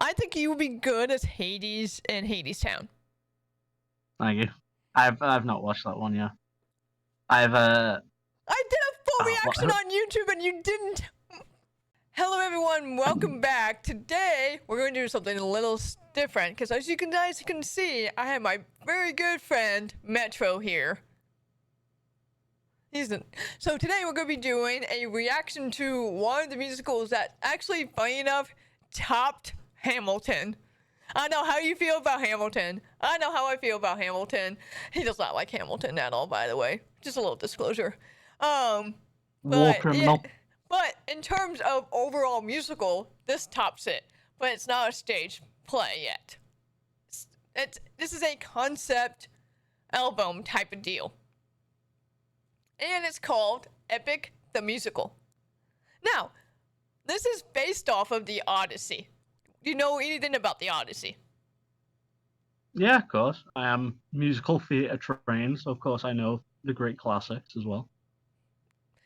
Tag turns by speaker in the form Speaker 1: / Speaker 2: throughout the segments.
Speaker 1: I think you would be good as Hades in Hades Town.
Speaker 2: Thank you. I've not watched that one yet. I did
Speaker 1: a full reaction on YouTube and you didn't. Hello everyone, welcome back. Today we're going to do something a little different because as you guys can see, I have my very good friend Metro here. So today we're going to be doing a reaction to one of the musicals that actually, funny enough, topped Hamilton. I know how you feel about Hamilton. I know how I feel about Hamilton. He does not like Hamilton at all, by the way. Just a little disclosure.
Speaker 2: War criminal.
Speaker 1: Yeah, but in terms of overall musical, this tops it. But it's not a stage play yet. This is a concept album type of deal. And it's called Epic the Musical. Now, this is based off of the Odyssey. Do you know anything about the Odyssey?
Speaker 2: Yeah, of course. I am musical theatre trained, so of course I know the great classics as well.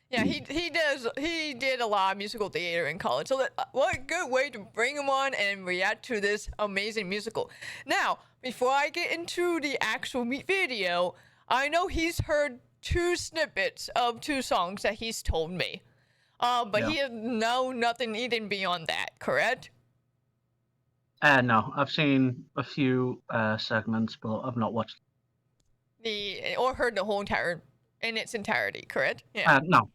Speaker 1: Yeah, he did a lot of musical theater in college. So what a good way to bring him on and react to this amazing musical. Now, before I get into the actual video, I know he's heard 2 snippets of 2 songs that he's told me. But yeah. He has nothing even beyond that, correct?
Speaker 2: No, I've seen a few segments, but I've not watched
Speaker 1: or heard the whole in its entirety, correct? Yeah.
Speaker 2: No.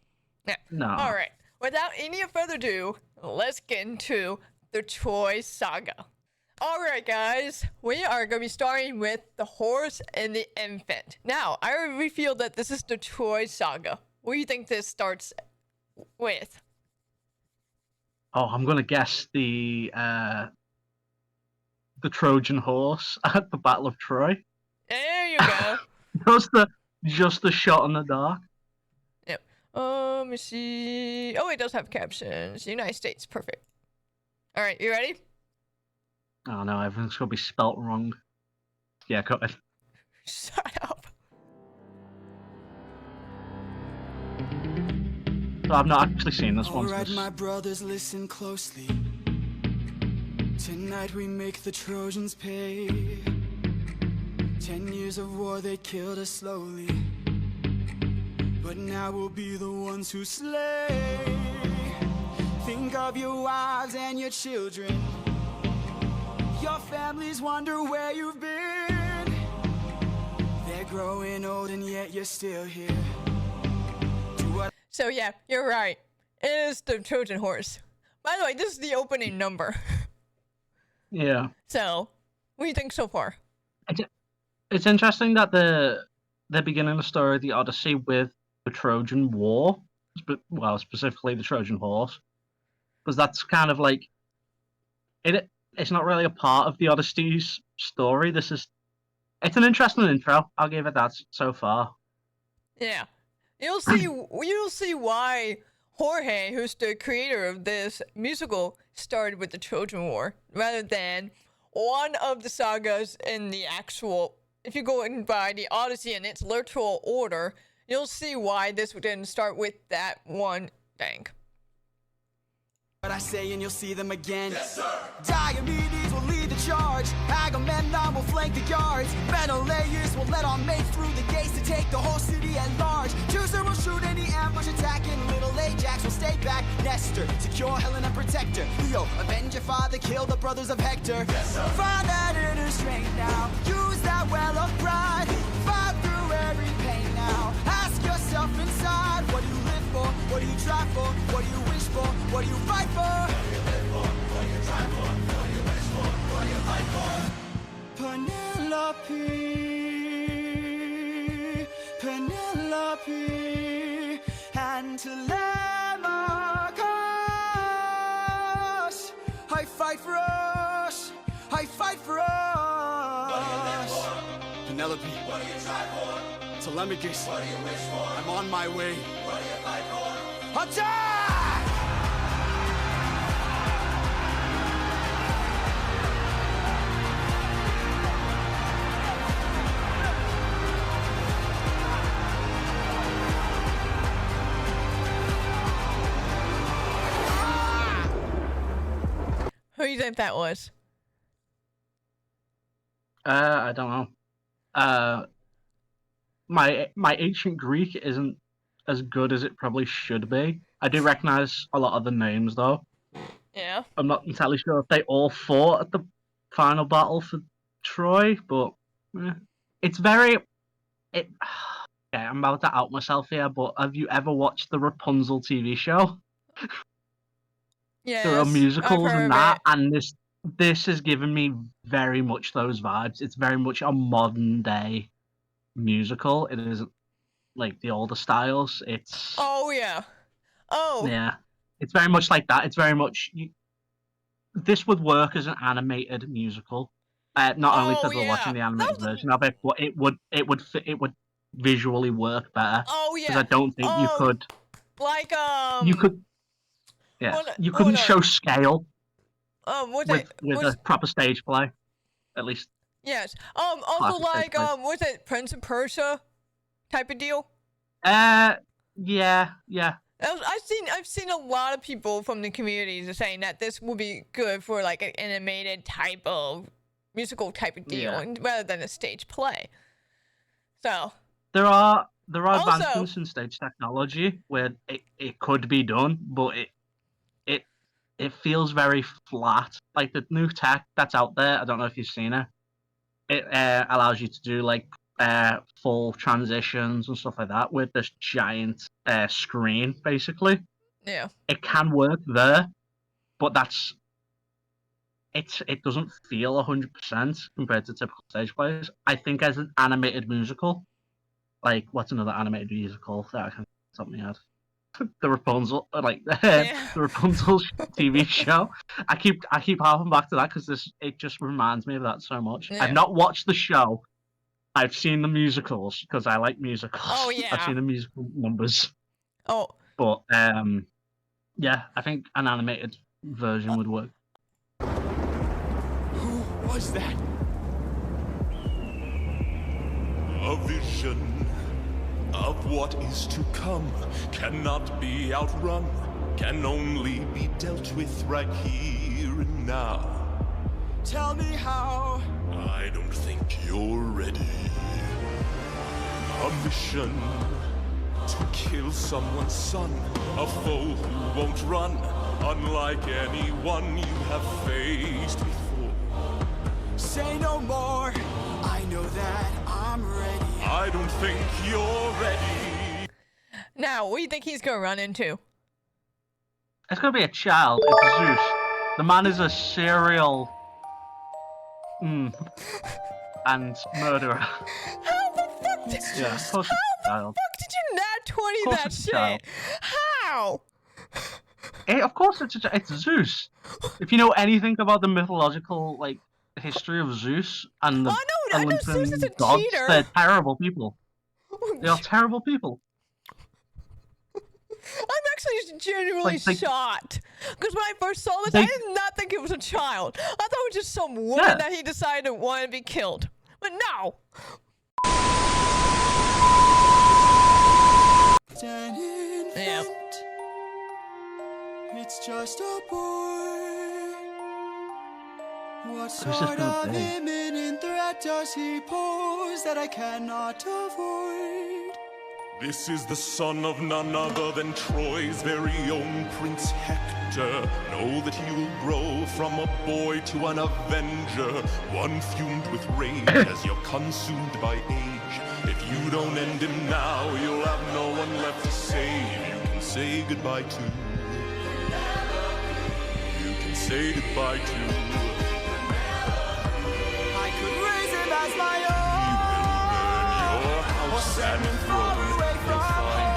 Speaker 1: Yeah.
Speaker 2: No.
Speaker 1: All right. Without any further ado, let's get into the Troy Saga. All right, guys, we are going to be starting with the horse and the infant. Now, I already feel that this is the Troy Saga. What do you think this starts with?
Speaker 2: Oh, I'm going to guess the Trojan horse at the Battle of Troy.
Speaker 1: There you go.
Speaker 2: just the shot in the dark.
Speaker 1: Yep. Let me see. Oh, it does have captions. United States, perfect. All right, you ready?
Speaker 2: Oh no, everything's going to be spelt wrong. Yeah, go ahead.
Speaker 1: Shut up.
Speaker 2: So I've not actually seen this one.
Speaker 3: Alright, my brothers, listen closely. Tonight we make the Trojans pay. 10 years of war, they killed us slowly. But now we'll be the ones who slay. Think of your wives and your children. Your families wonder where you've been. They're growing old and yet you're still here.
Speaker 1: So yeah, you're right. It is the Trojan horse. By the way, this is the opening number.
Speaker 2: Yeah.
Speaker 1: So, what do you think so far?
Speaker 2: It's interesting that they're beginning the story of the Odyssey with the Trojan War, well, specifically the Trojan horse, because that's kind of like it's not really a part of the Odyssey's story. It's an interesting intro. I'll give it that so far.
Speaker 1: Yeah, you'll see why Jorge, who's the creator of this musical, started with the Trojan War rather than one of the sagas in the actual. If you go in by the Odyssey in its literal order, you'll see why this didn't start with that one thing.
Speaker 3: What I say and you'll see them again. Yes, sir. Diomedes will lead the charge. Agamemnon will flank the guards. Menelaus will let our mates through the gates to take the whole city at large. Teucer will shoot any ambush attacking. Little Ajax will stay back. Nestor, secure Helen and protect her. Leo, avenge your father, kill the brothers of Hector. Yes, sir. Find that inner strength now. Use that well of pride. Fight through every pain now. Ask yourself inside, what do you live for? What do you try for? What do you wish for? What do you fight for? What do you live for? What do you try for? What do you wish for? What do you fight for? Penelope, and Telemachus. I fight for us. I fight for us. What do you live for? Penelope. What do you try for? Telemachus. What do you wish for? I'm on my way. What do you fight for? Attack!
Speaker 1: Who do you think that was?
Speaker 2: I don't know. My ancient Greek isn't as good as it probably should be. I do recognize a lot of the names though.
Speaker 1: Yeah.
Speaker 2: I'm not entirely sure if they all fought at the final battle for Troy, but it's very. It. Okay, I'm about to out myself here, but have you ever watched the Rapunzel TV show? There are
Speaker 1: Yes. I've
Speaker 2: musicals
Speaker 1: heard
Speaker 2: and
Speaker 1: of
Speaker 2: that,
Speaker 1: it.
Speaker 2: and this has given me very much those vibes. It's very much a modern day musical. It isn't like the older styles. It's
Speaker 1: Oh yeah. Oh.
Speaker 2: yeah, it's very much like that. It's very much this would work as an animated musical. Not only
Speaker 1: Oh
Speaker 2: because we're
Speaker 1: yeah.
Speaker 2: watching the
Speaker 1: That
Speaker 2: animated
Speaker 1: was.
Speaker 2: version of it, but it would visually work better.
Speaker 1: Oh
Speaker 2: Because
Speaker 1: yeah.
Speaker 2: I don't think
Speaker 1: Like
Speaker 2: you could yeah you
Speaker 1: hold
Speaker 2: couldn't
Speaker 1: on.
Speaker 2: show scale
Speaker 1: Was
Speaker 2: with
Speaker 1: it
Speaker 2: a proper stage play, at least
Speaker 1: yes. Also
Speaker 2: classic stage
Speaker 1: like
Speaker 2: plays.
Speaker 1: was it Prince of Persia type of deal?
Speaker 2: Yeah.
Speaker 1: I've seen a lot of people from the communities saying that this would be good for like an animated type of musical type of deal,
Speaker 2: Yeah.
Speaker 1: rather than a stage play. So
Speaker 2: There are
Speaker 1: Also-
Speaker 2: advancements in stage technology where it could be done, but it it feels very flat. Like the new tech that's out there, I don't know if you've seen it. It allows you to do like full transitions and stuff like that with this giant screen, basically.
Speaker 1: yeah.
Speaker 2: It can work there, but it doesn't feel 100% compared to typical stage plays. I think as an animated musical, like what's another animated musical that I can top my head? The Rapunzel,
Speaker 1: Yeah.
Speaker 2: the Rapunzel TV show. I keep harping back to that because it just reminds me of that so much.
Speaker 1: Yeah.
Speaker 2: I've not watched the show. I've seen the musicals because I like musicals.
Speaker 1: Oh,
Speaker 2: I've
Speaker 1: yeah.
Speaker 2: seen the musical numbers,
Speaker 1: Oh.
Speaker 2: but yeah, I think an animated version would work.
Speaker 3: Who was that?
Speaker 4: A vision of what is to come cannot be outrun, can only be dealt with right here and now.
Speaker 3: Tell me how.
Speaker 4: I don't think you're ready. A mission to kill someone's son, a foe who won't run, unlike anyone you have faced before.
Speaker 3: Say no more. I know that I'm ready.
Speaker 4: I don't think you're ready.
Speaker 1: Now, what do you think he's gonna run into?
Speaker 2: It's gonna be a child. It's Zeus. The man is a serial and murderer.
Speaker 1: How the fuck did
Speaker 2: Yeah, of course it's a child.
Speaker 1: did you nat 20
Speaker 2: course
Speaker 1: that
Speaker 2: it's a
Speaker 1: shit?
Speaker 2: child.
Speaker 1: How?
Speaker 2: Of course it's Zeus. If you know anything about the mythological history of Zeus and the
Speaker 1: I know Zeus is
Speaker 2: Olympian
Speaker 1: a
Speaker 2: gods,
Speaker 1: cheater.
Speaker 2: they're terrible people. They are terrible people.
Speaker 1: I'm actually genuinely
Speaker 2: Like-
Speaker 1: shocked. Because when I first saw this,
Speaker 2: They-
Speaker 1: I did not think it was a child. I thought it was just some woman
Speaker 2: Yeah.
Speaker 1: that he decided to want to be killed. But no.
Speaker 3: It's an infant.
Speaker 1: Yeah.
Speaker 3: It's just a boy. What
Speaker 2: this
Speaker 3: sort
Speaker 2: gonna
Speaker 3: of
Speaker 2: be?
Speaker 3: imminent threat does he pose that I cannot avoid?
Speaker 4: This is the son of none other than Troy's very own Prince Hector. Know that he will grow from a boy to an avenger, one fumed with rage as you're consumed by age. If you don't end him now, you'll have no one left to save. You can say goodbye to. You can say goodbye to.
Speaker 3: I could raise him as my
Speaker 4: He will burn your
Speaker 3: own, or
Speaker 4: house
Speaker 3: send
Speaker 4: and
Speaker 3: him
Speaker 4: throw
Speaker 3: far
Speaker 4: it.
Speaker 3: away
Speaker 4: He'll
Speaker 3: from
Speaker 4: find you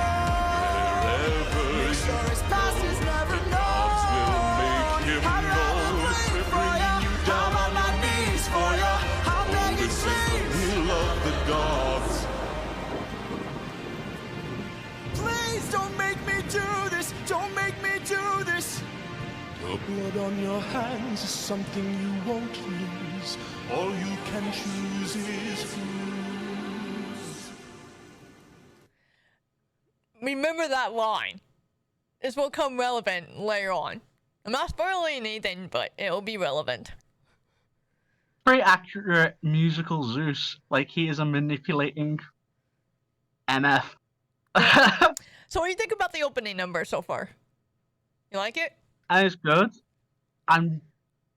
Speaker 4: wherever
Speaker 3: Make
Speaker 4: you
Speaker 3: sure his past is never known.
Speaker 4: Gods will make him
Speaker 3: I'd rather
Speaker 4: known.
Speaker 3: pray
Speaker 4: We're
Speaker 3: for ya.
Speaker 4: bringing you down
Speaker 3: I'm on my knees for ya. I'm
Speaker 4: Oh,
Speaker 3: begging
Speaker 4: this is the
Speaker 3: please.
Speaker 4: will of the gods.
Speaker 3: Please don't make me do this. Don't make me do this.
Speaker 4: The blood on your hands is something you won't lose. All you can choose is who's.
Speaker 1: Remember that line. This will come relevant later on. I'm not spoiling anything, but it will be relevant.
Speaker 2: very accurate musical Zeus. Like, he is a manipulating MF.
Speaker 1: So what do you think about the opening number so far? You like it?
Speaker 2: And it's good. I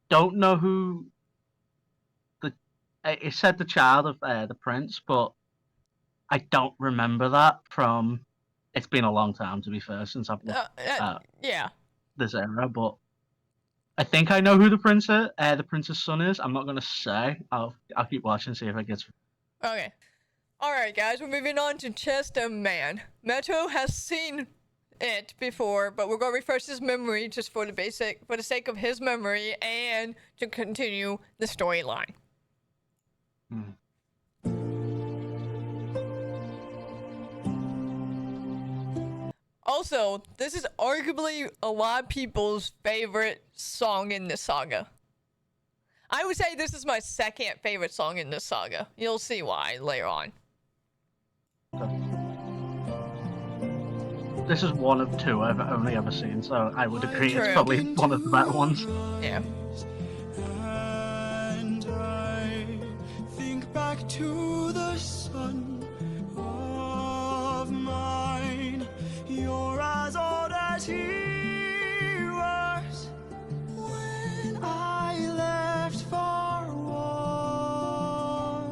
Speaker 2: don't know who it said the child of the prince, but I don't remember that from. It's been a long time, to be fair, since I've looked
Speaker 1: Yeah.
Speaker 2: this era, but I think I know who the prince's son is. I'm not gonna say. I'll keep watching, see if I get.
Speaker 1: Okay. Alright, guys, we're moving on to Chest of Man. Metro has seen it before, but we're gonna refresh his memory just for the sake of his memory and to continue the storyline. Also, this is arguably a lot of people's favorite song in this saga. I would say this is my second favorite song in this saga. You'll see why later on.
Speaker 2: This is one of two I've only ever seen, so I would agree
Speaker 1: True.
Speaker 2: it's probably one of the better ones.
Speaker 1: Yeah.
Speaker 3: And I think back to the son of mine. You're as old as he was when I left for war.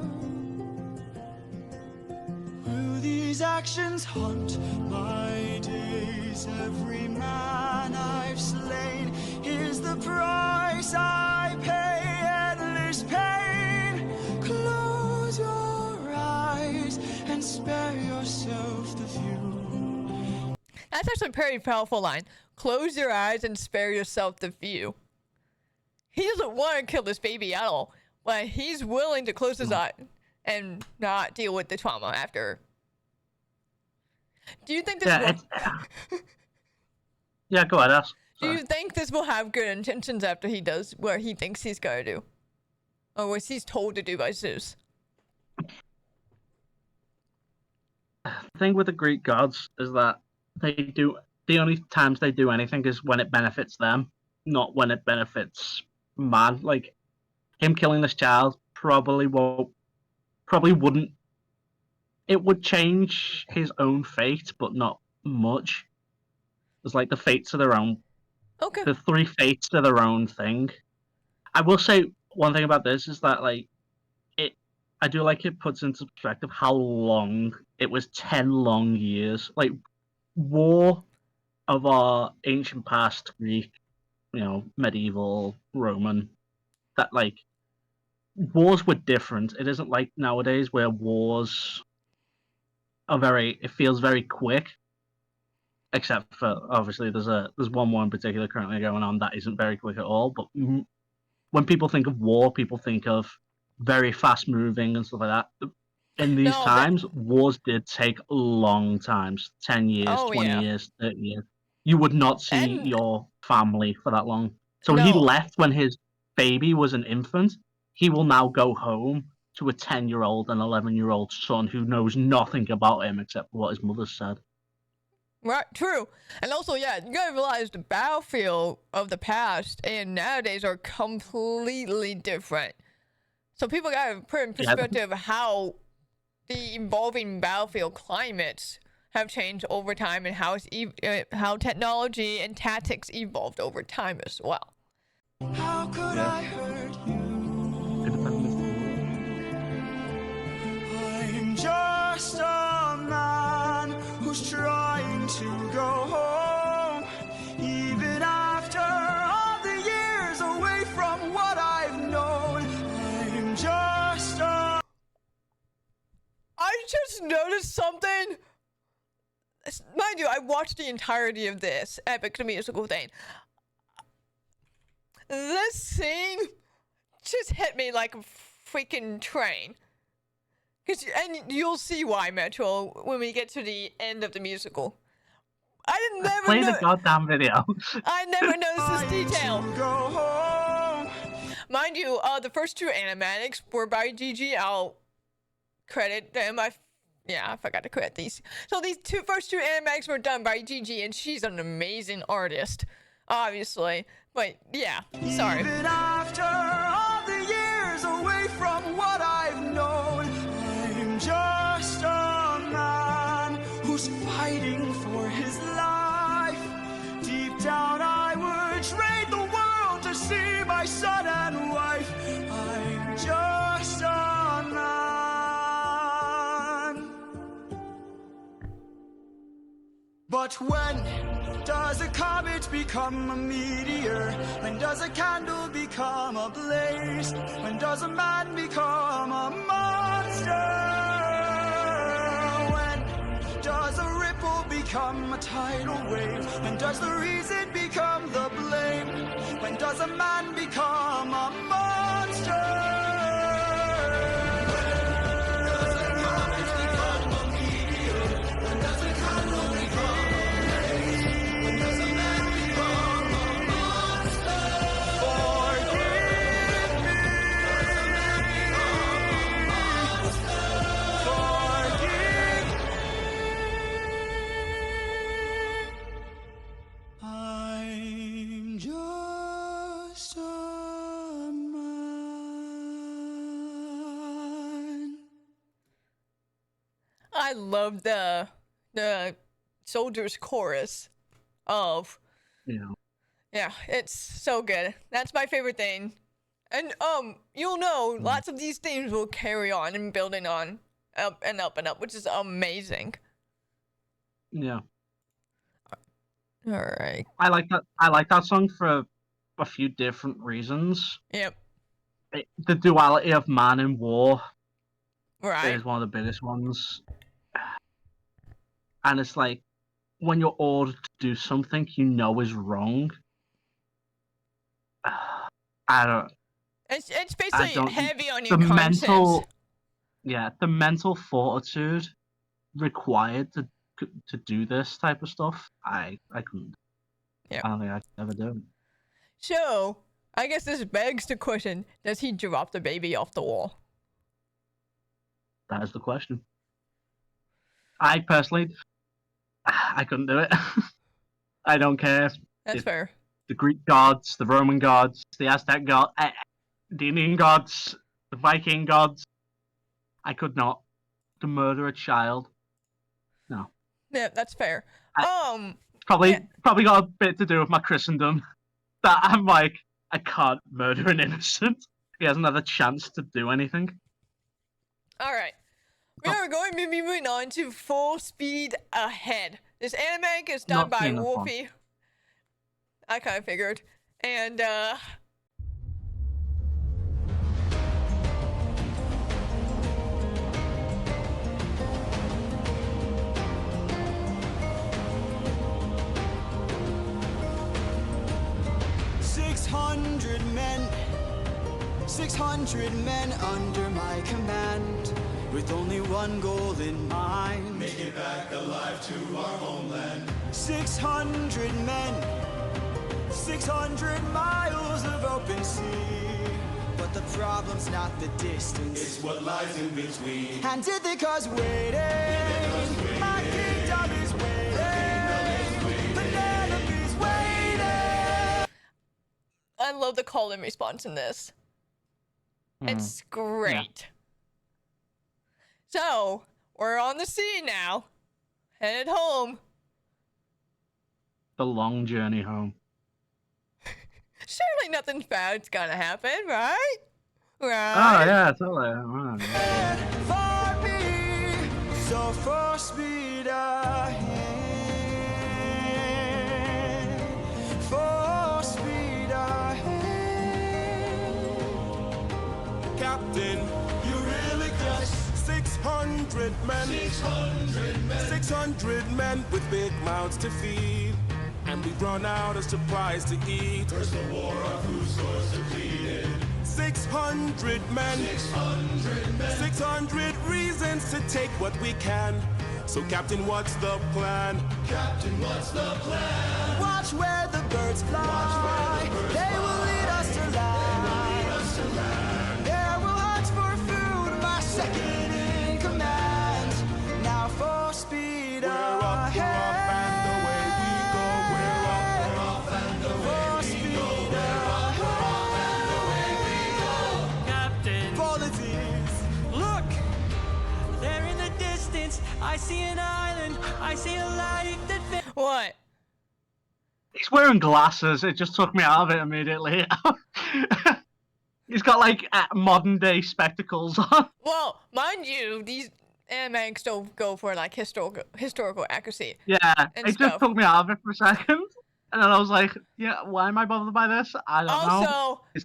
Speaker 3: Will these actions haunt my days? Every man I've slain is the price I pay. Endless pain. Close your eyes and spare yourself the view.
Speaker 1: That's actually a very powerful line. Close your eyes and spare yourself the view. He doesn't want to kill this baby at all, but he's willing to close his eye and not deal with the trauma after. Do you think this will...
Speaker 2: Yeah, go ahead, ask.
Speaker 1: Do you think this will have good intentions after he does what he thinks he's gonna do? Or what he's told to do by Zeus?
Speaker 2: The thing with the Greek gods is that the only times they do anything is when it benefits them, not when it benefits man. Like, him killing this child probably wouldn't. It would change his own fate, but not much. It's like the fates are their own.
Speaker 1: Okay.
Speaker 2: The three fates are their own thing. I will say one thing about this is that, like, I do like it puts into perspective how long it was. 10 long years. Like, war of our ancient past, Greek, medieval, Roman, that, like, wars were different. It isn't like nowadays where wars are it feels very quick. Except for, obviously, there's one war in particular currently going on that isn't very quick at all. But when people think of war, people think of very fast moving and stuff like that. In these times, wars did take long times. 10 years, 20 years, 30 years. You would not see your family for that long. So he left when his baby was an infant. He will now go home to a 10-year-old and 11-year-old son who knows nothing about him except what his mother said.
Speaker 1: Right, true. And also, yeah, you gotta realize the battlefield of the past and nowadays are completely different. So people gotta put in perspective how the evolving battlefield climates have changed over time and how technology and tactics evolved over time as well.
Speaker 3: How could I hurt you? I'm just a man who's trying to go home, even after all the years away from what I've known. I'm just a...
Speaker 1: I just noticed something. Mind you, I watched the entirety of this epic musical thing. This scene just hit me like a freaking train. And you'll see why, Metro, when we get to the end of the musical. I never
Speaker 2: Play the goddamn video.
Speaker 1: I never noticed this detail. Mind you, the first two animatics were by GG. I'll credit them. I forgot to credit these. So these first two animatics were done by GG, and she's an amazing artist, obviously. But yeah, sorry.
Speaker 3: Even after all the years away But when does a comet become a meteor? When does a candle become a blaze? When does a man become a monster? When does a ripple become a tidal wave? When does the reason become the blame? When does a man become a monster? I'm just a man.
Speaker 1: I love the soldiers chorus of
Speaker 2: Yeah.
Speaker 1: yeah, it's so good. That's my favorite thing. And you'll know lots of these themes will carry on and building on up and up and up, which is amazing.
Speaker 2: Yeah.
Speaker 1: All right.
Speaker 2: I like that. I like that song for a few different reasons.
Speaker 1: Yep.
Speaker 2: The duality of man and war
Speaker 1: Right.
Speaker 2: is one of the biggest ones. And it's like when you're ordered to do something you know is wrong. I don't.
Speaker 1: It's
Speaker 2: I
Speaker 1: basically
Speaker 2: don't.
Speaker 1: heavy on
Speaker 2: The
Speaker 1: your conscience.
Speaker 2: the mental fortitude required to do this type of stuff. I couldn't.
Speaker 1: Yeah.
Speaker 2: I don't think I could ever do it.
Speaker 1: So I guess this begs the question: does he drop the baby off the wall?
Speaker 2: That is the question. I personally, I couldn't do it. I don't care.
Speaker 1: That's
Speaker 2: If
Speaker 1: fair.
Speaker 2: the Greek gods, the Roman gods, the Aztec gods, the Indian gods, the Viking gods. I could not. To murder a child. No.
Speaker 1: Yeah, that's fair.
Speaker 2: Probably
Speaker 1: Yeah.
Speaker 2: probably got a bit to do with my Christendom. That I'm like, I can't murder an innocent. He hasn't had a chance to do anything.
Speaker 1: All right. We are going to be moving on to Full Speed Ahead. This anime is done
Speaker 2: Not
Speaker 1: by
Speaker 2: seen this one.
Speaker 1: Wolfie. I kind of figured. And,
Speaker 3: 600 men, 600 men under my command, with only one goal in mind. Make it back alive to our homeland. 600 men, 600 miles of open sea. But the problem's not the distance,
Speaker 4: It's what lies in between.
Speaker 3: and Ithaca's waiting. My kingdom is waiting. Penelope's waiting.
Speaker 1: I love the call and response in this. It's great. So, we're on the sea now. Headed home.
Speaker 2: The long journey home.
Speaker 1: Surely nothing bad's gonna happen, right? Right?
Speaker 2: Oh yeah, totally. Right.
Speaker 3: For me, so full speed ahead. Full speed ahead.
Speaker 4: Captain, you really got 600 men. 600 men. 600 men with big mouths to feed. And we run out of supplies to eat. First the war, our food stores depleted. 600 men. 600 men. 600 reasons to take what we can. So Captain, what's the plan? Captain, what's the plan?
Speaker 3: Watch where the birds fly. They will lead us to land. There we'll hunt for food, my second in command. Now full speed
Speaker 4: We're up, and away we go. We're up, and away we go. We're up, and away we go.
Speaker 5: Captain,
Speaker 3: Volunteers.
Speaker 5: look! There in the distance, I see an island. I see a light that
Speaker 1: What?
Speaker 2: He's wearing glasses. It just took me out of it immediately. He's got like modern day spectacles on.
Speaker 1: Well, mind you, these Animatics don't go for like historical accuracy.
Speaker 2: Yeah,
Speaker 1: And
Speaker 2: it just
Speaker 1: stuff.
Speaker 2: took me out of it for a second, and then I was like, "Yeah, why am I bothered by this? I don't know.
Speaker 1: Also,
Speaker 2: It's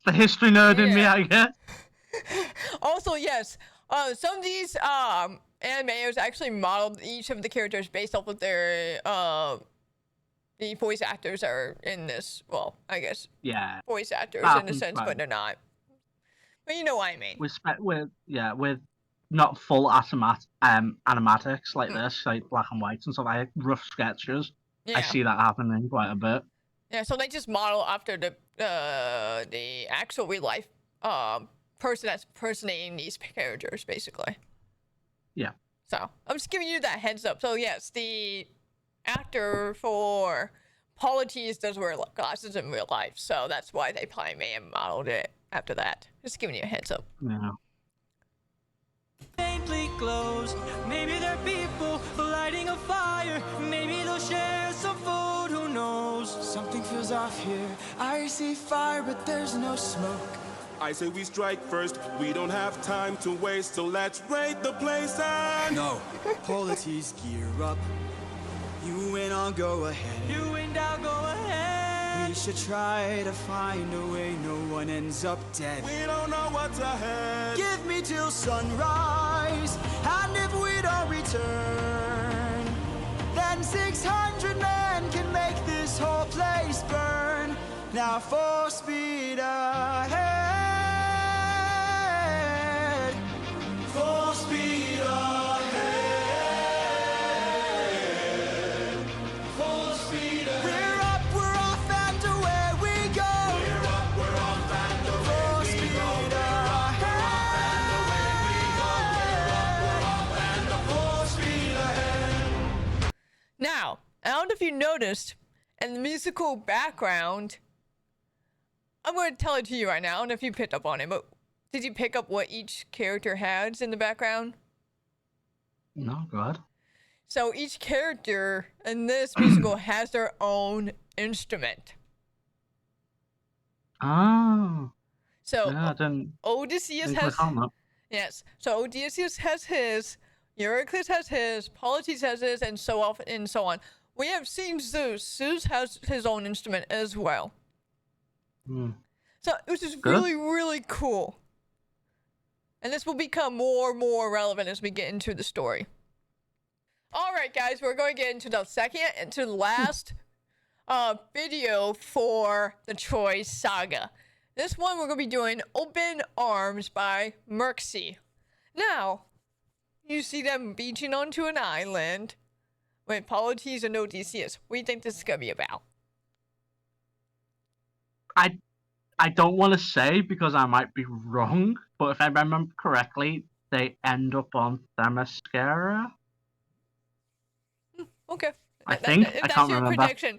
Speaker 2: the history nerd in me,
Speaker 1: Yeah.
Speaker 2: I guess."
Speaker 1: also yes, some of these animators actually modeled each of the characters based off of their the voice actors are in this. Well, I guess
Speaker 2: Yeah,
Speaker 1: voice actors
Speaker 2: that
Speaker 1: in a
Speaker 2: happens
Speaker 1: sense,
Speaker 2: quite
Speaker 1: but they're not. But you know what I mean.
Speaker 2: with not full animatics like this, like black and whites and stuff, like rough sketches. I
Speaker 1: Yeah.
Speaker 2: see that happening quite a bit.
Speaker 1: Yeah, so they just model after the actual real life person that's personating these characters, basically.
Speaker 2: Yeah.
Speaker 1: So I'm just giving you that heads up. So yes, the actor for Polities does wear glasses in real life, so that's why they probably may have modeled it after that. Just giving you a heads up.
Speaker 2: Yeah.
Speaker 5: Faintly glows. Maybe they're people lighting a fire. Maybe they'll share some food. Who knows?
Speaker 3: Something feels off here. I see fire, but there's no smoke.
Speaker 4: I say we strike first, we don't have time to waste, so let's raid the place and...
Speaker 3: No, polities gear up. You win, I'll go ahead.
Speaker 5: You and I'll go ahead.
Speaker 3: We should try to find a way no one ends up dead.
Speaker 4: We don't know what's ahead.
Speaker 3: Give me till sunrise, and if we don't return, then 600 men can make this whole place burn. Now full speed ahead. Full speed ahead. Full speed ahead. We're up, we're off, and away we go. We're up, we're off, and away full we speed go. Full speed ahead.
Speaker 1: Now, I don't know if you noticed, in the musical background, I'm going to tell it to you right now. I don't know if you picked up on it, but did you pick up what each character has in the background?
Speaker 2: No, go ahead.
Speaker 1: So each character in this musical has their own instrument.
Speaker 2: Oh.
Speaker 1: So
Speaker 2: Yeah, I didn't
Speaker 1: Odysseus
Speaker 2: click
Speaker 1: has
Speaker 2: on that.
Speaker 1: yes. So Odysseus has his, Eurycles has his, Polites has his, and so on and so on. We have seen Zeus. Zeus has his own instrument as well.
Speaker 2: Hmm.
Speaker 1: So it was just
Speaker 2: Good.
Speaker 1: really, really cool. And this will become more and more relevant as we get into the story. All right, guys, we're going to get into the second and to the last video for the Troy Saga. This one we're going to be doing Open Arms by Merxy. Now, you see them beaching onto an island with Polites and Odysseus. What do you think this is going to be about?
Speaker 2: I don't want to say because I might be wrong, but if I remember correctly, they end up on Themyscira.
Speaker 1: Okay.
Speaker 2: I think.
Speaker 1: If
Speaker 2: I
Speaker 1: that's
Speaker 2: can't
Speaker 1: your
Speaker 2: remember.
Speaker 1: prediction.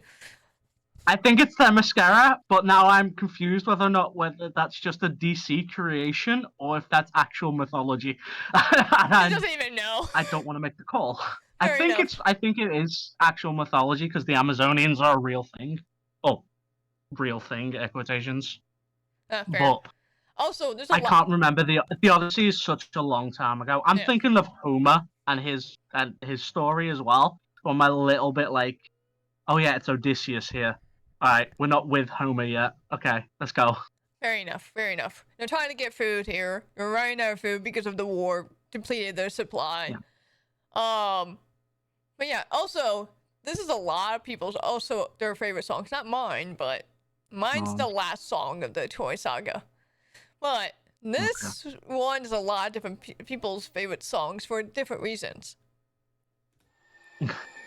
Speaker 2: I think it's Themyscira, but now I'm confused whether that's just a DC creation or if that's actual mythology.
Speaker 1: He doesn't even know.
Speaker 2: I don't want to make the call.
Speaker 1: Fair
Speaker 2: I think it is actual mythology because the Amazonians are a real thing. Oh, real thing, air quotations.
Speaker 1: Fair.
Speaker 2: But
Speaker 1: Also, there's a
Speaker 2: I
Speaker 1: lot.
Speaker 2: can't remember the Odyssey is such a long time ago. I'm
Speaker 1: Yeah.
Speaker 2: thinking of Homer and his story as well. So I'm a little bit like, oh yeah, it's Odysseus here. All right, we're not with Homer yet. Okay, let's go.
Speaker 1: Fair enough. Fair enough. They're trying to get food here. They're running out of food because of the war. Depleted their supply.
Speaker 2: Yeah.
Speaker 1: But yeah. Also, this is a lot of people's also their favorite songs. Not mine, but mine's the last song of the Troy Saga. But this one is a lot of different people's favorite songs for different reasons.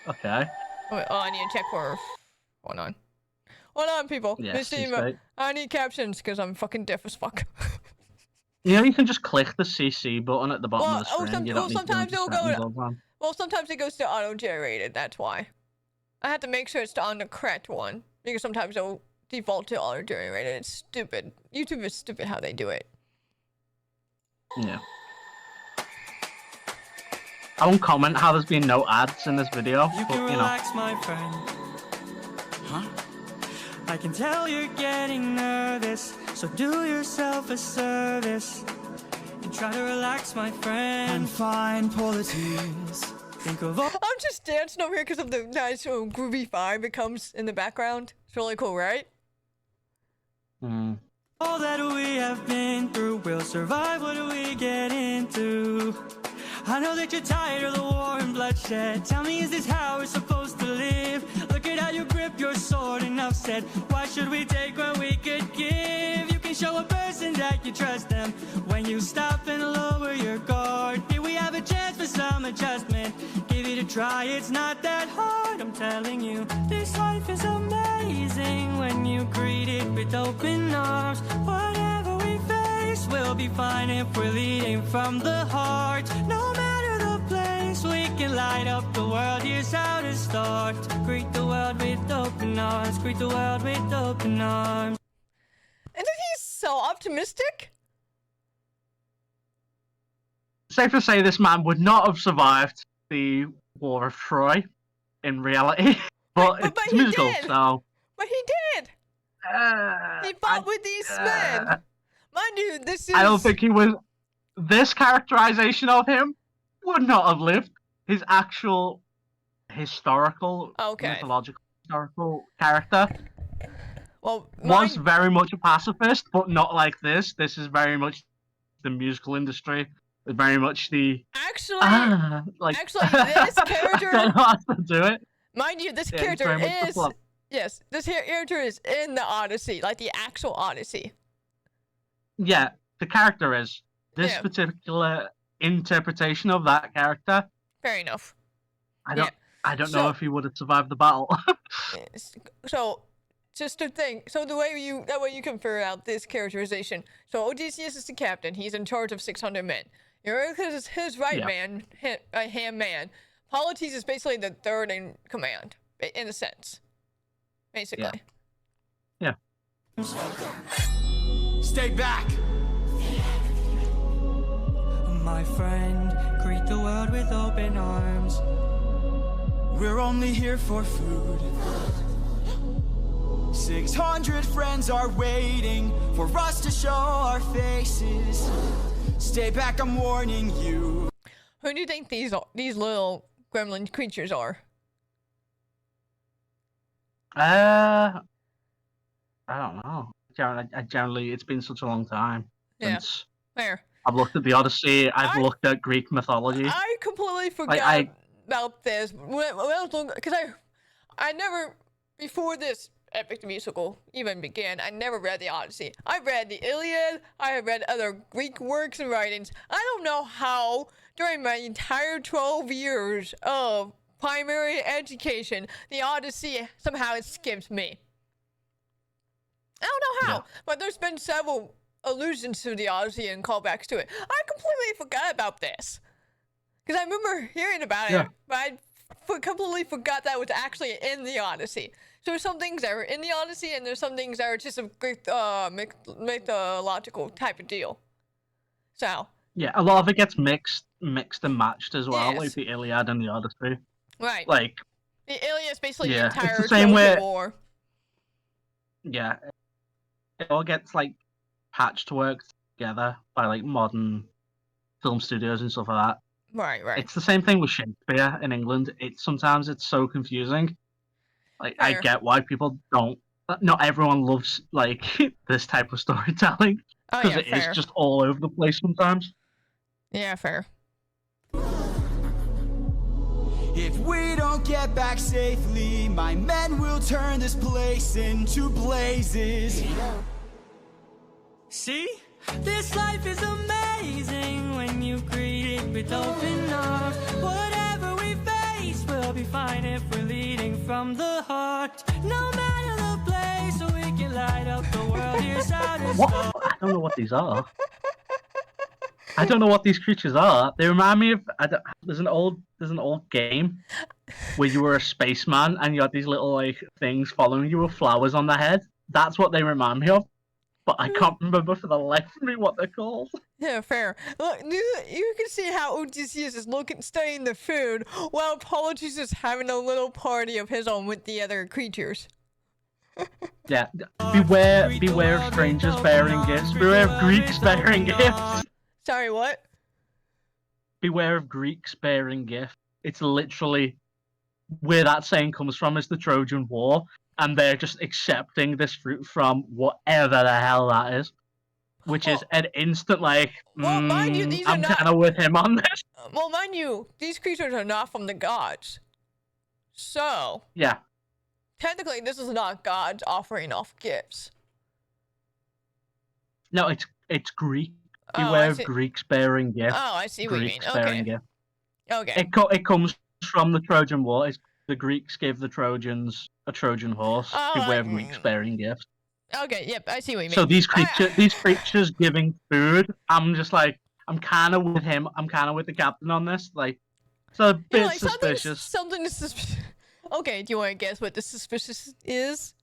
Speaker 2: Okay.
Speaker 1: Oh, I need to check for. Hold on. Hold on, people.
Speaker 2: Yeah,
Speaker 1: This team,
Speaker 2: CC.
Speaker 1: I need captions because I'm fucking deaf as fuck.
Speaker 2: You know, you can just click the CC button at the bottom
Speaker 1: Well,
Speaker 2: of the screen. You don't need to go
Speaker 1: sometimes
Speaker 2: into
Speaker 1: it'll go.
Speaker 2: settings all the time.
Speaker 1: Well, sometimes it goes to auto-generated. That's why. I have to make sure it's on the correct one because sometimes it'll default to auto-generated. It's stupid. YouTube is stupid how they do it.
Speaker 2: Yeah. I won't comment how there's been no ads in this video,
Speaker 5: You
Speaker 2: but
Speaker 5: can
Speaker 2: you know.
Speaker 5: relax, my friend.
Speaker 3: Huh?
Speaker 5: I can tell you're getting nervous, so do yourself a service. Try to relax, my friend.
Speaker 3: I'm fine, pull the tears.
Speaker 5: Think of all
Speaker 1: I'm just dancing over here because of the nice groovy vibe it comes in the background. It's really cool, right?
Speaker 2: Hmm.
Speaker 5: that we have been through. We'll survive. What do we get into? I know that you're tired of the war and bloodshed. Tell me, is this how we're supposed to live? Look at how you grip your sword. Enough said. Why should we take what we could give? You can show a person that you trust them when you stop and lower your guard. Here we have a chance for some adjustment. Give it a try, it's not that hard. I'm telling you, this life is amazing when you greet it with open arms. Whatever we face, we'll be fine if we're leading from the heart. No matter the place, we can light up the world. Here's how to start. Greet the world with open arms. Greet the world with open arms.
Speaker 1: Isn't he so optimistic?
Speaker 2: Safe to say this man would not have survived the War of Troy in reality, but
Speaker 1: But
Speaker 2: it's
Speaker 1: he
Speaker 2: musical,
Speaker 1: did.
Speaker 2: so.
Speaker 1: But he did. He fought with these men. Mind you, this is.
Speaker 2: I don't think he was. This characterization of him would not have lived. His actual historical, mythological, historical character
Speaker 1: Well,
Speaker 2: was very much a pacifist, but not like this. This is very much the musical industry. Very much the
Speaker 1: actually,
Speaker 2: actually,
Speaker 1: this character.
Speaker 2: I don't know how to do it.
Speaker 1: Mind you, this
Speaker 2: Yeah, it's
Speaker 1: character
Speaker 2: very much the
Speaker 1: is.
Speaker 2: plot.
Speaker 1: Yes, this character is in the Odyssey, like the actual Odyssey.
Speaker 2: Yeah, the character is. This
Speaker 1: Yeah.
Speaker 2: particular interpretation of that character,
Speaker 1: Fair enough.
Speaker 2: I don't know
Speaker 1: So-
Speaker 2: if he would have survived the battle.
Speaker 1: Yes. So, just to think. So that way you can figure out this characterization. So Odysseus is the captain. He's in charge of 600 men. Eurystheus is his right hand man. Polites is basically the third in command, in a sense. Basically.
Speaker 2: Yeah.
Speaker 3: Stay back.
Speaker 5: My friend, greet the world with open arms.
Speaker 3: We're only here for food. 600 friends are waiting for us to show our faces. Stay back, I'm warning you.
Speaker 1: Who do you think these little gremlin creatures are?
Speaker 2: I don't know. Generally, it's been such a long time
Speaker 1: Yeah.
Speaker 2: since
Speaker 1: There.
Speaker 2: I've looked at the Odyssey. I've looked at Greek mythology.
Speaker 1: I completely forgot about this because I never, before this epic musical even began, I never read the Odyssey. I read the Iliad. I have read other Greek works and writings. I don't know how during my entire 12 years of primary education, the Odyssey somehow skipped me. I don't know how, but there's been several allusions to the Odyssey and callbacks to it. I completely forgot about this. Because I remember hearing about it, but I completely forgot that it was actually in the Odyssey. So there's some things that are in the Odyssey, and there's some things that are just a Greek mythological type of deal. So.
Speaker 2: Yeah, a lot of it gets mixed and matched as well,
Speaker 1: Yes.
Speaker 2: like the Iliad and the Odyssey.
Speaker 1: Right.
Speaker 2: Like,
Speaker 1: the Iliad is basically the
Speaker 2: it's
Speaker 1: entire
Speaker 2: the same
Speaker 1: Trojan
Speaker 2: way-
Speaker 1: War.
Speaker 2: yeah, it all gets like patched work together by like modern film studios and stuff like that.
Speaker 1: Right.
Speaker 2: It's the same thing with Shakespeare in England. Sometimes it's so confusing. Like, I
Speaker 1: Fair.
Speaker 2: get why people don't. Not everyone loves like this type of storytelling
Speaker 1: Oh,
Speaker 2: because
Speaker 1: yeah,
Speaker 2: it is
Speaker 1: fair.
Speaker 2: just all over the place sometimes.
Speaker 1: Yeah, fair.
Speaker 3: If we don't get back safely, my men will turn this place into blazes.
Speaker 5: See? This life is amazing when you greet it with open arms. Whatever we face, we'll be fine if we're leading from the heart. No matter the place, so we can light up the world. Here's how to
Speaker 2: What?
Speaker 5: start.
Speaker 2: I don't know what these are. I don't know what these creatures are. They remind me of there's an old game where you were a spaceman and you had these little like things following you with flowers on the head. That's what they remind me of, but I can't remember for the life of me what they're called.
Speaker 1: Yeah, fair. Look, you can see how Odysseus is studying the food while Polites is having a little party of his own with the other creatures.
Speaker 2: Yeah, beware of strangers bearing gifts. Beware of Greeks bearing gifts.
Speaker 1: Sorry, what?
Speaker 2: Beware of Greeks bearing gift. It's literally where that saying comes from is the Trojan War, and they're just accepting this fruit from whatever the hell that is, which is an instant like,
Speaker 1: Well, mind you, these are
Speaker 2: I'm
Speaker 1: not.
Speaker 2: kind of with him on this.
Speaker 1: Well, mind you, these creatures are not from the gods. So,
Speaker 2: Yeah.
Speaker 1: technically, this is not gods offering off gifts.
Speaker 2: No, it's Greek.
Speaker 1: Oh,
Speaker 2: Beware
Speaker 1: I
Speaker 2: of
Speaker 1: see.
Speaker 2: Greeks bearing gift.
Speaker 1: Oh, I see what you mean.
Speaker 2: Greeks bearing
Speaker 1: Okay.
Speaker 2: gift.
Speaker 1: Okay.
Speaker 2: It comes from the Trojan War. It's, the Greeks gave the Trojans a Trojan horse.
Speaker 1: Oh,
Speaker 2: Beware of Greeks bearing gifts.
Speaker 1: Okay, yep, I see what you mean.
Speaker 2: So these creatures giving food, I'm just like, I'm kind of with him. I'm kind of with the captain on this. Like, it's a bit
Speaker 1: You're like,
Speaker 2: suspicious.
Speaker 1: Something is suspicious. Okay, do you want to guess what the suspicious is?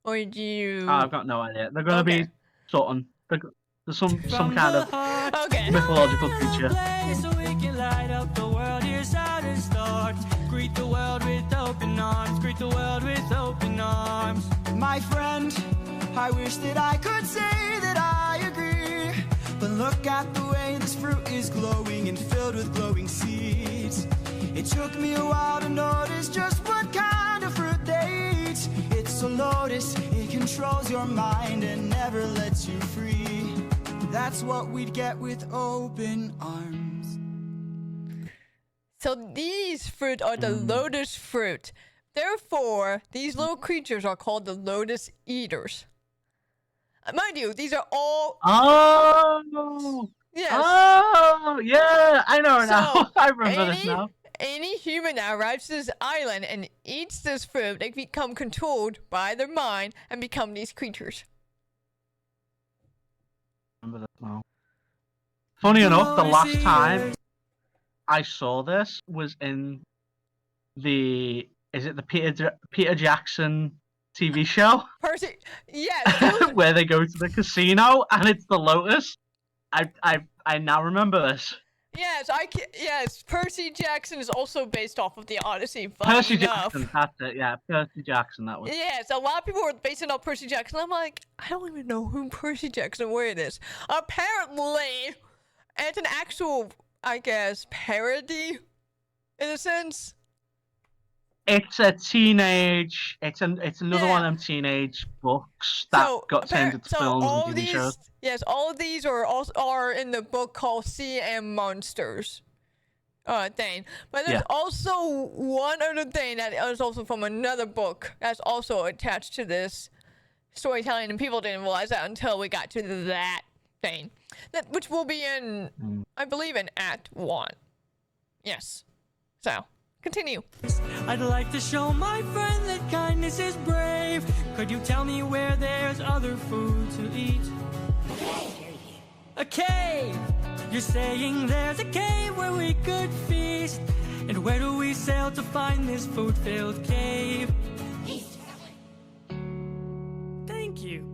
Speaker 1: Or do you...
Speaker 2: I've got no idea. They're gonna
Speaker 1: Okay.
Speaker 2: be something. There's some
Speaker 5: From
Speaker 2: kind
Speaker 5: the
Speaker 2: of
Speaker 5: heart,
Speaker 1: Okay.
Speaker 2: mythological
Speaker 5: no
Speaker 2: creature.
Speaker 5: place so we can light up the world. Here's how to start. Greet the world with open arms. Greet the world with open arms.
Speaker 3: My friend, I wish that I could say that I agree. But look at the way this fruit is glowing and filled with glowing seeds. It took me a while to notice just what kind of fruit they eat. It's a lotus, it controls your mind and never lets you free. That's what we'd get with open arms.
Speaker 1: So these fruit are the lotus fruit. Therefore, these little creatures are called the lotus eaters. Mind you, these are all...
Speaker 2: Oh.
Speaker 1: Yes.
Speaker 2: Oh, yeah, I know now.
Speaker 1: So,
Speaker 2: I remember this now.
Speaker 1: Any human that arrives to this island and eats this fruit, they become controlled by their mind and become these creatures.
Speaker 2: Remember this now. Funny enough, the last time I saw this was in the Peter Jackson TV show
Speaker 1: Percy, yes,
Speaker 2: where they go to the casino and it's the lotus. I now remember this.
Speaker 1: yes, Percy Jackson is also based off of the Odyssey. Funny
Speaker 2: Percy
Speaker 1: enough.
Speaker 2: Jackson, that's it. Yeah, Percy Jackson. That was.
Speaker 1: Yes, a lot of people were basing off Percy Jackson. I'm like, I don't even know who Percy Jackson where it is. Apparently, it's an actual, I guess, parody, in a sense.
Speaker 2: It's a teenage. It's another
Speaker 1: Yeah.
Speaker 2: one of them teenage books that got turned into films
Speaker 1: all
Speaker 2: and TV shows.
Speaker 1: Yes, all of these are in the book called Sea and Monsters. Thing. But there's also one other thing that is also from another book that's also attached to this storytelling, and people didn't realize that until we got to that thing. Which will be in, I believe, in Act 1. Yes. So, continue.
Speaker 5: I'd like to show my friend that kindness is brave. Could you tell me where there's other food to eat? A cave! You're saying there's a cave where we could feast. And where do we sail to find this food-filled cave? Thank you.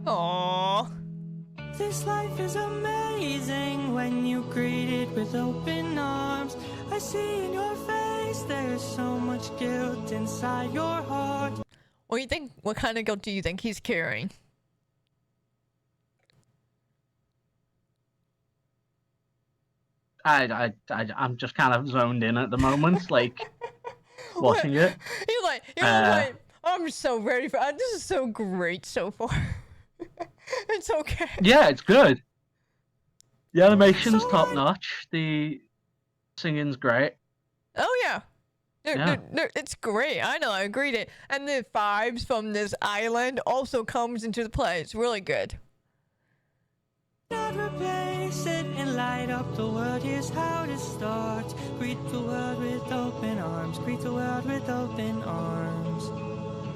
Speaker 1: Aww.
Speaker 5: This life is amazing when you greet it with open arms. I see in your face there's so much guilt inside your heart.
Speaker 1: What kind of guilt do you think he's carrying?
Speaker 2: I'm just kind of zoned in at the moment, like watching it.
Speaker 1: He was like, I'm so ready for this is so great so far. It's okay.
Speaker 2: Yeah, it's good. The animation's top notch. The singing's great.
Speaker 1: Oh yeah. It's great. I know, I agreed it. And the vibes from this island also comes into the play. It's really good.
Speaker 5: Not replace it and light up the world. Here's how to start. Greet the world with open arms. Greet the world with open arms.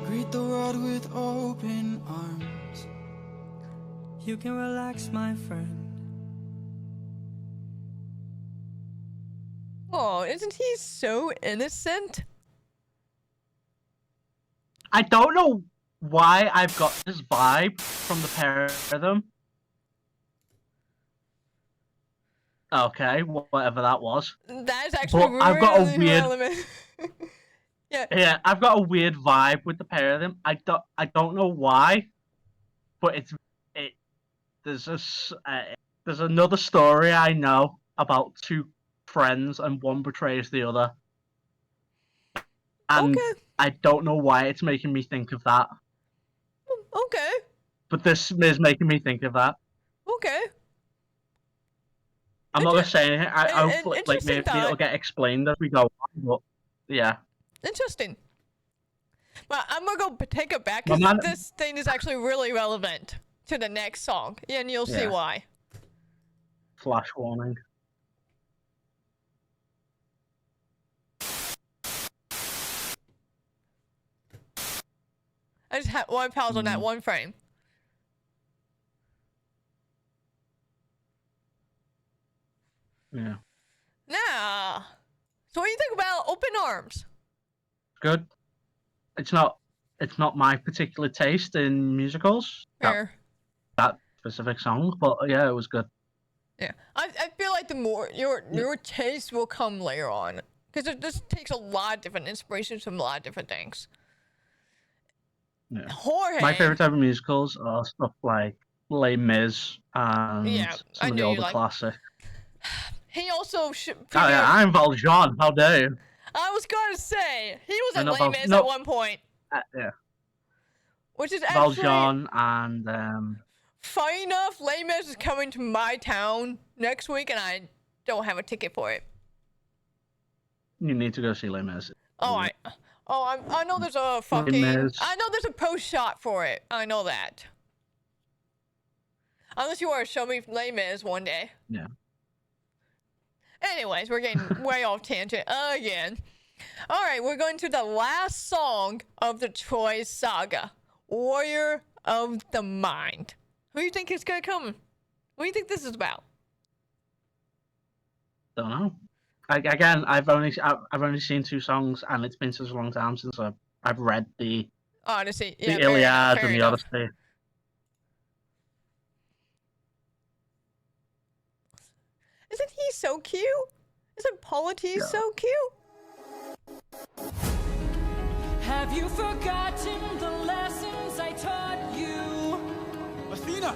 Speaker 3: Greet the world with open arms.
Speaker 5: You can relax, my friend.
Speaker 1: Oh, isn't he so innocent?
Speaker 2: I don't know why I've got this vibe from the pair of them. Okay, whatever that was.
Speaker 1: That is actually
Speaker 2: But I've got a
Speaker 1: really
Speaker 2: weird-
Speaker 1: relevant. Yeah.
Speaker 2: Yeah, I've got a weird vibe with the pair of them. I don't know why, but there's There's another story I know about two friends and one betrays the other. And
Speaker 1: Okay.
Speaker 2: I don't know why it's making me think of that.
Speaker 1: Okay.
Speaker 2: But this is making me think of that.
Speaker 1: Okay.
Speaker 2: I'm not gonna say anything. I hopefully, like,
Speaker 1: interesting
Speaker 2: maybe it'll
Speaker 1: thought.
Speaker 2: get explained as we go on, but yeah.
Speaker 1: Interesting. But I'm gonna go take it back
Speaker 2: My
Speaker 1: because
Speaker 2: man-
Speaker 1: this thing is actually really relevant to the next song, and you'll see
Speaker 2: Yeah.
Speaker 1: why.
Speaker 2: Flash warning.
Speaker 1: I just had one pause on that one frame.
Speaker 2: Yeah.
Speaker 1: Now, so what do you think about Open Arms?
Speaker 2: Good. It's not my particular taste in musicals.
Speaker 1: Fair.
Speaker 2: That specific song, but yeah, it was good.
Speaker 1: Yeah, I feel like the more your taste will come later on, because it just takes a lot of different inspirations from a lot of different things.
Speaker 2: Yeah.
Speaker 1: Jorge.
Speaker 2: My favorite type of musicals are stuff like Les Mis and
Speaker 1: Yeah, I
Speaker 2: some of the
Speaker 1: knew you
Speaker 2: older
Speaker 1: liked-
Speaker 2: classics.
Speaker 1: He also
Speaker 2: Oh yeah, I'm Valjean. How dare you?
Speaker 1: I was gonna say he was
Speaker 2: And
Speaker 1: a
Speaker 2: not Val-
Speaker 1: Les Mis
Speaker 2: no.
Speaker 1: at one point,
Speaker 2: Yeah,
Speaker 1: which is actually
Speaker 2: Valjean and
Speaker 1: funny enough. Les Mis is coming to my town next week, and I don't have a ticket for it.
Speaker 2: you need to go see Les Mis.
Speaker 1: Oh, I know there's a fucking
Speaker 2: Mis.
Speaker 1: I know there's a post shot for it. I know that. Unless you want to show me Les Mis one day.
Speaker 2: Yeah.
Speaker 1: Anyways, we're getting way off tangent again. All right, we're going to the last song of the Troy Saga, Warrior of the Mind. Who do you think is gonna come? What do you think this is about?
Speaker 2: Don't know. I've only seen two songs, and it's been such a long time since I've read the
Speaker 1: Odyssey.
Speaker 2: the
Speaker 1: Yeah, fair
Speaker 2: Iliad
Speaker 1: enough, fair
Speaker 2: and the
Speaker 1: enough.
Speaker 2: Odyssey.
Speaker 1: Isn't he so cute? Isn't Polites
Speaker 2: Yeah.
Speaker 1: so cute?
Speaker 5: Have you forgotten the lessons I taught you?
Speaker 3: Athena!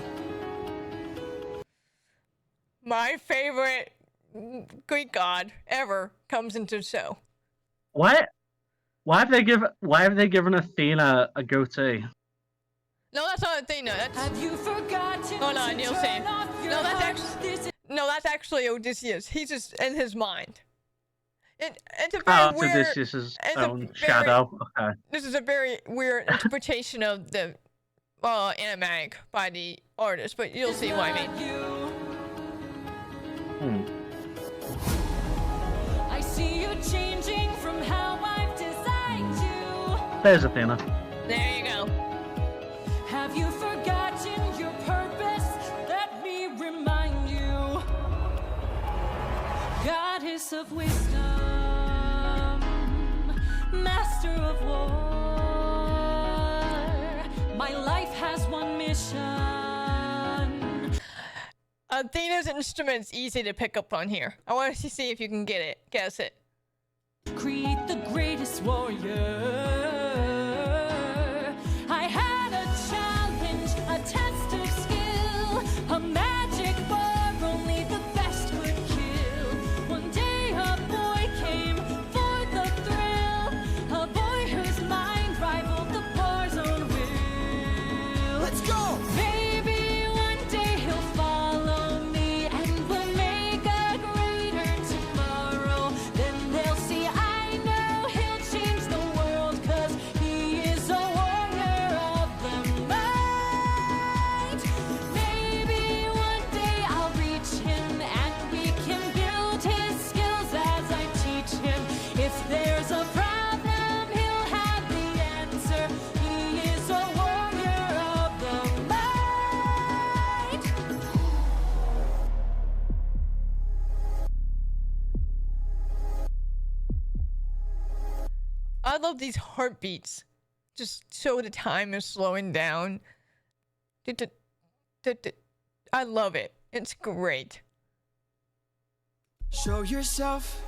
Speaker 1: My favorite Greek god ever comes into the show.
Speaker 2: What? Why have they given Athena a goatee?
Speaker 1: No, that's not Athena. That's
Speaker 5: Have you forgotten
Speaker 1: Hold on,
Speaker 5: to
Speaker 1: you'll
Speaker 5: turn
Speaker 1: see.
Speaker 5: off your
Speaker 1: No, that's
Speaker 5: heart?
Speaker 1: actually-
Speaker 5: This is
Speaker 1: no, that's actually Odysseus. He's just in his mind. It's a very
Speaker 2: Oh, it's
Speaker 1: weird.
Speaker 2: Odysseus'
Speaker 1: it's a
Speaker 2: own
Speaker 1: very-
Speaker 2: shadow. Okay.
Speaker 1: This is a very weird interpretation of the animatic by the artist, but you'll see what I mean.
Speaker 5: you.
Speaker 2: Hmm.
Speaker 5: I see you changing from how I've designed you.
Speaker 2: There's Athena.
Speaker 1: There you go.
Speaker 5: Have you forgotten your purpose? Let me remind you. Goddess of wisdom, master of war. My life has one mission.
Speaker 1: Athena's instrument's easy to pick up on here. I want to see if you can guess it.
Speaker 5: Create the greatest warrior. I had a challenge, a test of skill, a magic bar only the best would kill. One day a boy came for the thrill, a boy whose mind rivaled the bar's own will.
Speaker 3: Let's go!
Speaker 5: Maybe one day he'll follow me and we'll make a greater tomorrow. Then they'll see I know he'll change the world, 'cause he is a warrior of the mind. Maybe one day I'll reach him and we can build his skills as I teach him. If there's a problem, he'll have the answer. He is a warrior of the mind.
Speaker 1: I love these heartbeats. Just so the time is slowing down. I love it. It's great.
Speaker 3: Show yourself.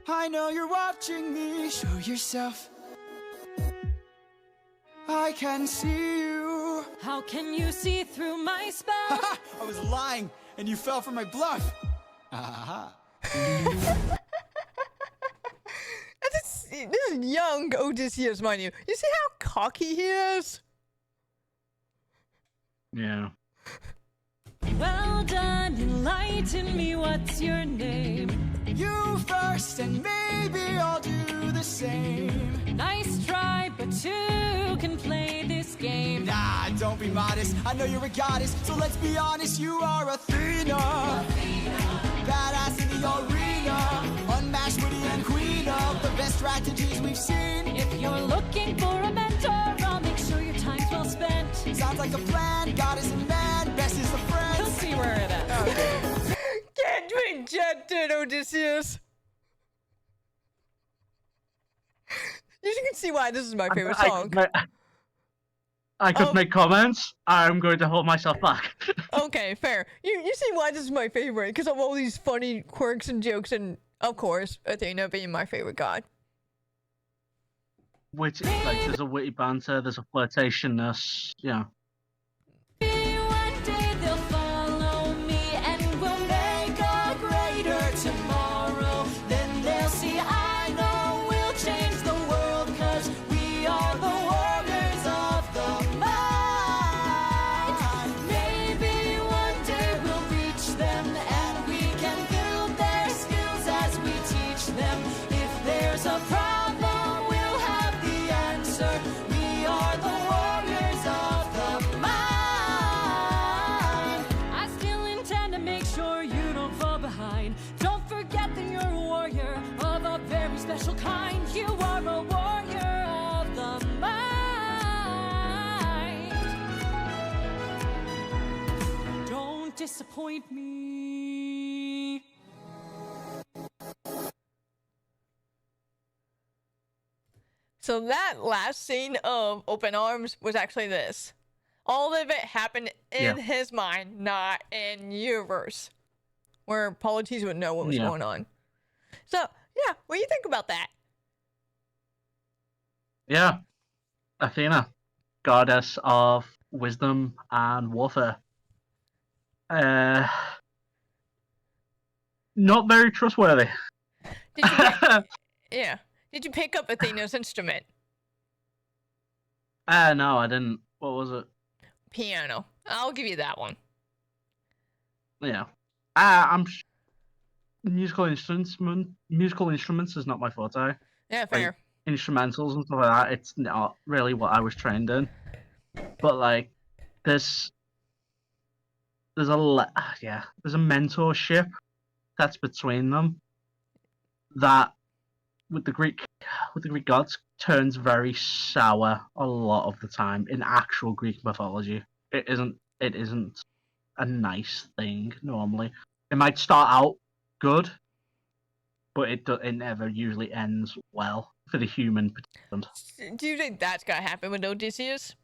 Speaker 3: I know you're watching me. Show yourself. I can see you.
Speaker 5: How can you see through my spell?
Speaker 3: I was lying, and you fell for my bluff.
Speaker 1: This is young Odysseus, mind you. You see how cocky he is?
Speaker 2: Yeah.
Speaker 5: Well done, enlighten me, what's your name?
Speaker 3: You first, and maybe I'll do the same.
Speaker 5: Nice try, but two can play this game.
Speaker 3: Nah, don't be modest. I know you're a goddess, so let's be honest. You are Athena. Badass in the arena. Unmatched, witty, and queen of the best strategies we've seen.
Speaker 5: If you're looking for a mentor, I'll make sure your time's well spent.
Speaker 3: Sounds like a plan. Goddess and man, best is a friend.
Speaker 5: We'll see where it ends.
Speaker 1: Get rejected, Odysseus. You can see why this is my favorite song.
Speaker 2: I could make comments. I'm going to hold myself back.
Speaker 1: Okay, fair. You see why this is my favorite, because of all these funny quirks and jokes, and of course, Athena being my favorite god.
Speaker 2: Which, like, there's a witty banter, there's a flirtatiousness, yeah.
Speaker 5: One day they'll follow me and we'll make a greater tomorrow. Then they'll see I know we'll change the world, 'cause we are the warriors of the mind. Maybe one day we'll reach them and we can build their skills as we teach them. If there's a problem, we'll have the answer. We are the warriors of the mind. I still intend to make sure you don't fall behind. Don't forget that you're a warrior of a very special kind. You are a warrior of the mind. Don't disappoint me.
Speaker 1: So that last scene of Open Arms was actually this. All of it happened in his mind, not in universe, where Polites would know what was going on. So, yeah, what do you think about that?
Speaker 2: Yeah. Athena, goddess of wisdom and warfare. Not very trustworthy.
Speaker 1: Did you yeah. Did you pick up Athena's instrument?
Speaker 2: No, I didn't. What was it?
Speaker 1: Piano. I'll give you that one.
Speaker 2: Yeah. Musical instruments is not my forte.
Speaker 1: Yeah, fair.
Speaker 2: Like, instrumentals and stuff like that, it's not really what I was trained in. But like there's a mentorship that's between them that with the Greek gods turns very sour a lot of the time in actual Greek mythology. It isn't a nice thing normally. It might start out good, but it never usually ends well for the human participant.
Speaker 1: Do you think that's gonna happen with Odysseus?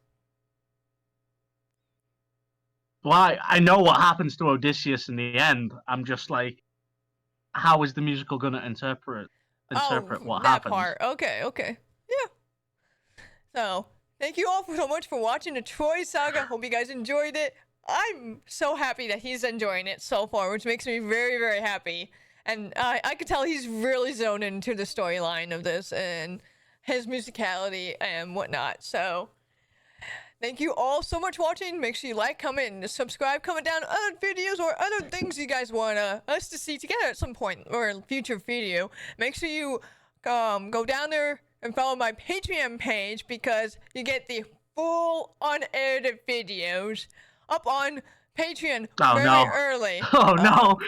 Speaker 2: Well, I know what happens to Odysseus in the end. I'm just like, how is the musical gonna interpret what
Speaker 1: that
Speaker 2: happens?
Speaker 1: part. Okay. Yeah. So, thank you all so much for watching the Troy Saga. Hope you guys enjoyed it. I'm so happy that he's enjoying it so far, which makes me very, very happy. And I could tell he's really zoned into the storyline of this and his musicality and whatnot. So, thank you all so much for watching. Make sure you like, comment, and subscribe. Comment down other videos or other things you guys want us to see together at some point or a future video. Make sure you go down there and follow my Patreon page because you get the full unedited videos up on Patreon very early.
Speaker 2: Oh no!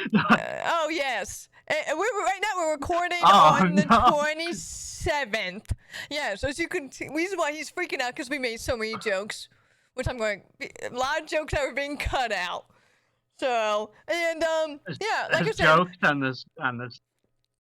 Speaker 1: Oh yes. Right now we're recording on the 27th. Yeah, so as you can see, reason why he's freaking out because we made so many jokes, which a lot of jokes that were being cut out. So, and yeah, like I said,
Speaker 2: jokes and there's